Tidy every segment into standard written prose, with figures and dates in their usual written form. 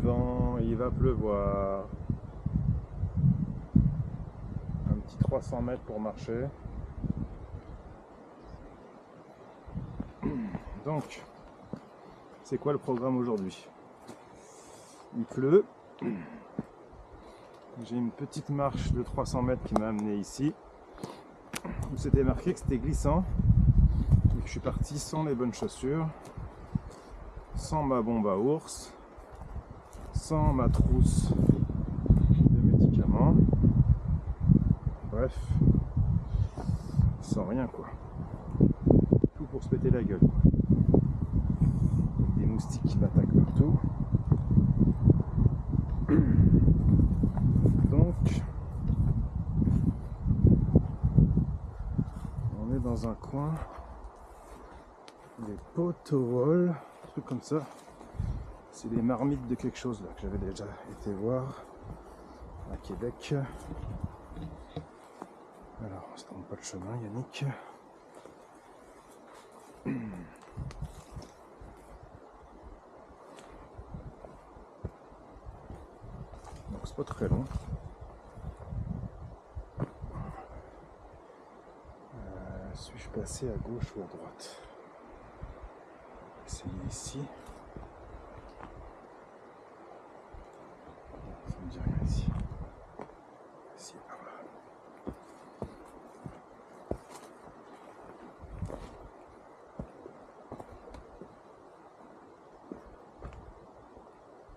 vent, il va pleuvoir. Un petit 300 mètres pour marcher. Donc, c'est quoi le programme aujourd'hui? Il pleut. J'ai une petite marche de 300 mètres qui m'a amené ici, où c'était marqué que c'était glissant. Et que je suis parti sans les bonnes chaussures, sans ma bombe à ours, sans ma trousse de médicaments. Bref, sans rien quoi. Tout pour se péter la gueule. Des moustiques qui m'attaquent partout. Donc, on est dans un coin, des poteaux, un truc comme ça. C'est des marmites de quelque chose là que j'avais déjà été voir à Québec. Alors, on se trompe pas le chemin, Yannick. Donc c'est pas très long. Suis-je passé à gauche ou à droite? Essayer ici. Ça me dit rien ici. Ici, par là.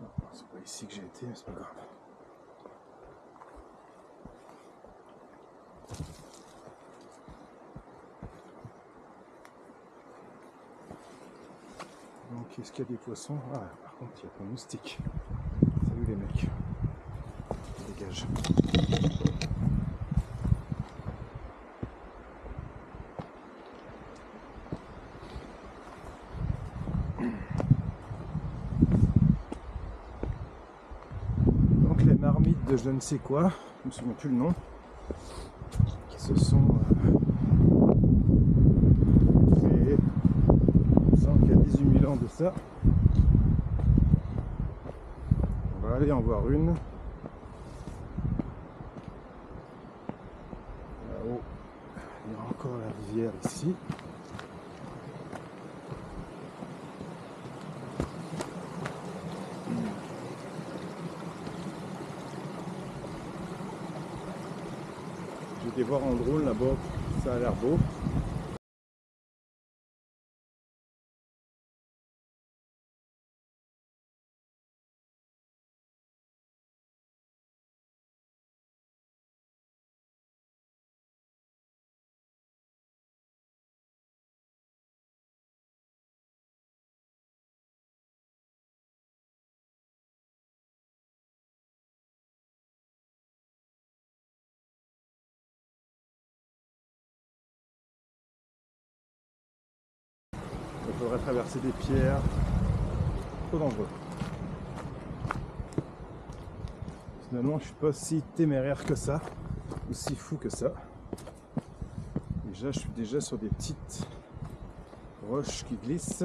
Non, c'est pas ici que j'ai été, mais c'est pas grave. Donc, est-ce qu'il y a des poissons? Ah, par contre, il y a pas de moustiques. Salut les mecs. Dégage. Donc, les marmites de je ne sais quoi, je me souviens plus le nom, qui se sont créées, il me semble qu'il y a 18 000 ans de ça. On va aller en voir une. Là-haut, il y a encore la rivière ici. J'ai été voir en drone là-bas, ça a l'air beau. Il faudrait traverser des pierres, trop dangereux. Finalement, je suis pas si téméraire que ça, ou si fou que ça. Déjà, je suis déjà sur des petites roches qui glissent.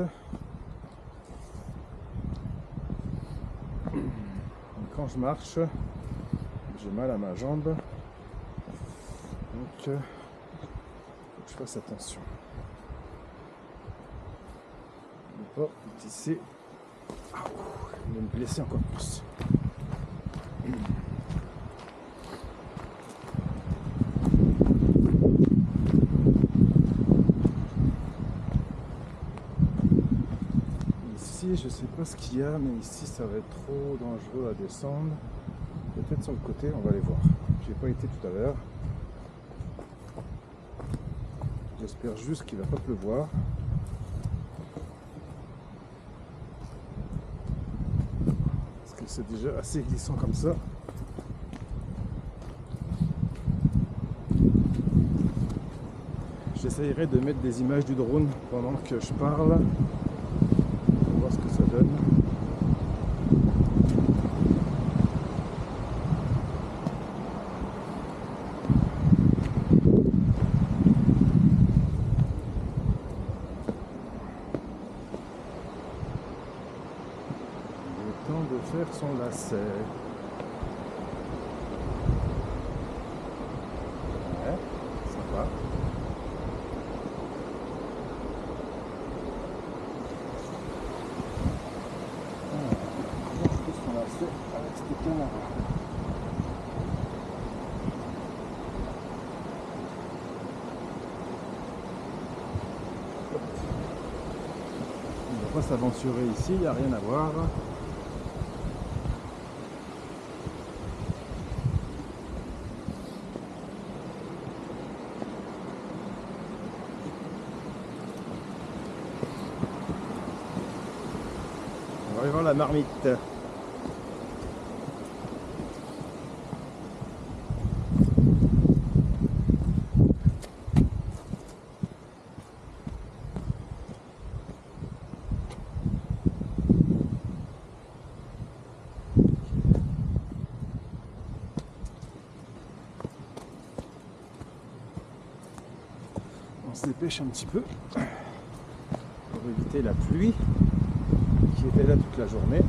Quand je marche, j'ai mal à ma jambe, donc faut que je fasse attention. Ne pas glisser, je vais me blesser encore plus. Ici, je sais pas ce qu'il y a, mais ici ça va être trop dangereux à descendre. Peut-être sur le côté, on va aller voir. J'ai pas été tout à l'heure. J'espère juste qu'il va pas pleuvoir. Parce que c'est déjà assez glissant comme ça. J'essayerai de mettre des images du drone pendant que je parle. On va voir ce que ça donne. temps de faire son lacet. Ouais, sympa. On fait son lacet avec cette caméra. On va pas s'aventurer ici, il n'y a rien à voir. On va aller voir la marmite. On se dépêche un petit peu pour éviter la pluie qui était là toute la journée.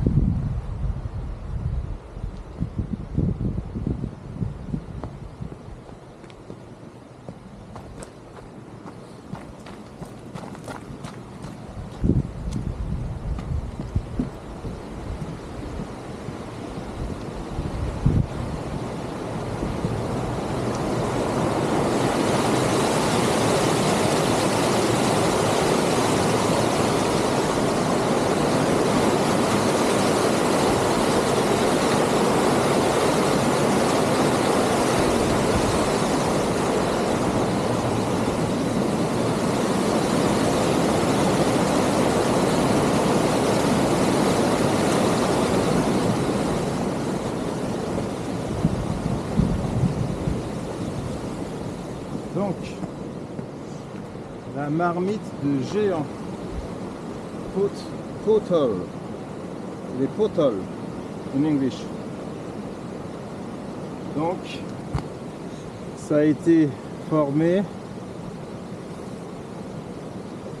Donc, la marmite de géant. Pothole. Les pothole en English. Donc, ça a été formé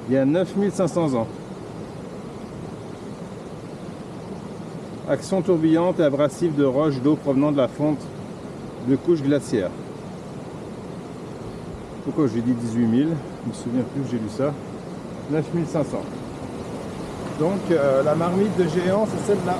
il y a 9500 ans. Action tourbillante et abrasive de roches d'eau provenant de la fonte de couches glaciaires. Pourquoi j'ai dit 18 000? Je me souviens plus que j'ai lu ça. 9500. Donc la marmite de géant, c'est celle-là.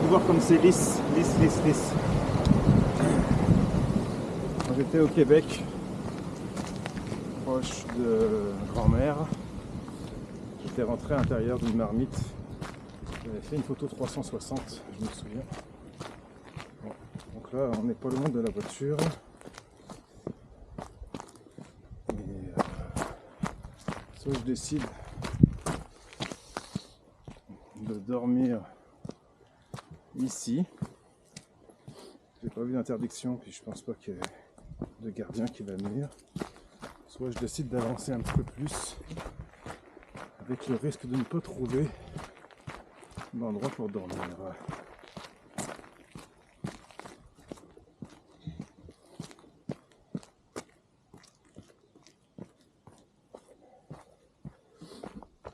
Voir comme c'est lisse. Quand j'étais au Québec, proche de grand-mère, j'étais rentré à l'intérieur d'une marmite. J'avais fait une photo 360, je me souviens. Bon, donc là, on n'est pas loin de la voiture. Et soit je décide de dormir ici. J'ai pas vu d'interdiction, puis je pense pas qu'il y ait de gardien qui va venir. Soit je décide d'avancer un petit peu plus, avec le risque de ne pas trouver d'endroit pour dormir.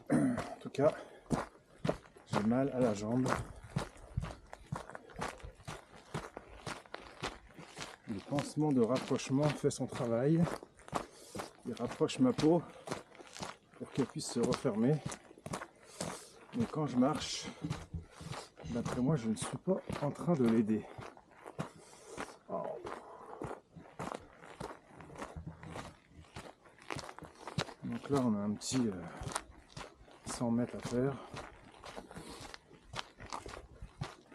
En tout cas, j'ai mal à la jambe. Le pansement de rapprochement fait son travail. Il rapproche ma peau pour qu'elle puisse se refermer. Mais quand je marche, d'après moi, je ne suis pas en train de l'aider. Oh. Donc là, on a un petit 100 mètres à faire.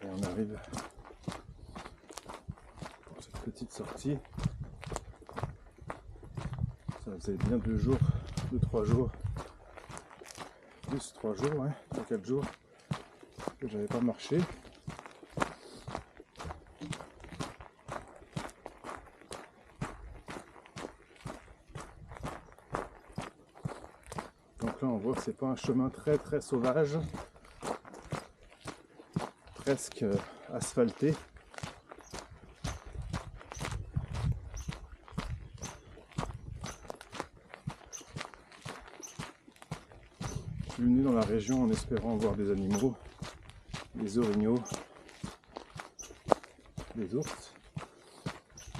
Et on arrive petite sortie. Ça faisait bien 2 jours, 2-3 jours, plus 3 jours, ouais, 3-4 jours que j'avais pas marché. Donc là on voit que c'est pas un chemin très sauvage, presque asphalté. Je suis venu dans la région en espérant voir des animaux, des orignaux, des ours,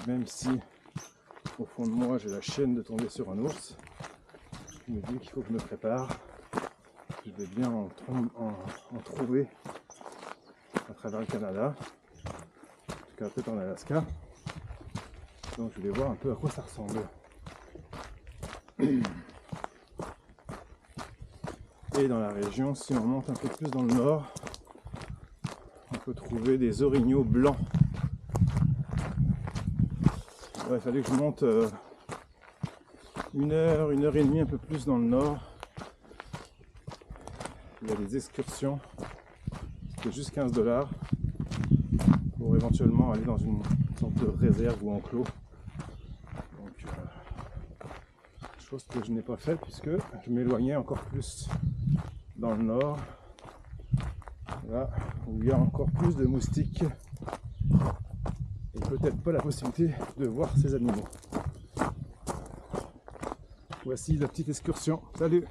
même si au fond de moi j'ai la chienne de tomber sur un ours. Je me dis qu'il faut que je me prépare, je vais bien en trouver à travers le Canada, en tout cas peut-être en Alaska, donc je vais voir un peu à quoi ça ressemble. Et dans la région, si on monte un peu plus dans le nord, on peut trouver des orignaux blancs. Ouais, il fallait que je monte 1 heure, 1 heure et demie un peu plus dans le nord. Il y a des excursions de juste 15 $ pour éventuellement aller dans une sorte de réserve ou enclos. Donc, chose que je n'ai pas fait puisque je m'éloignais encore plus dans le nord, là où il y a encore plus de moustiques et peut-être pas la possibilité de voir ces animaux. Voici la petite excursion. Salut!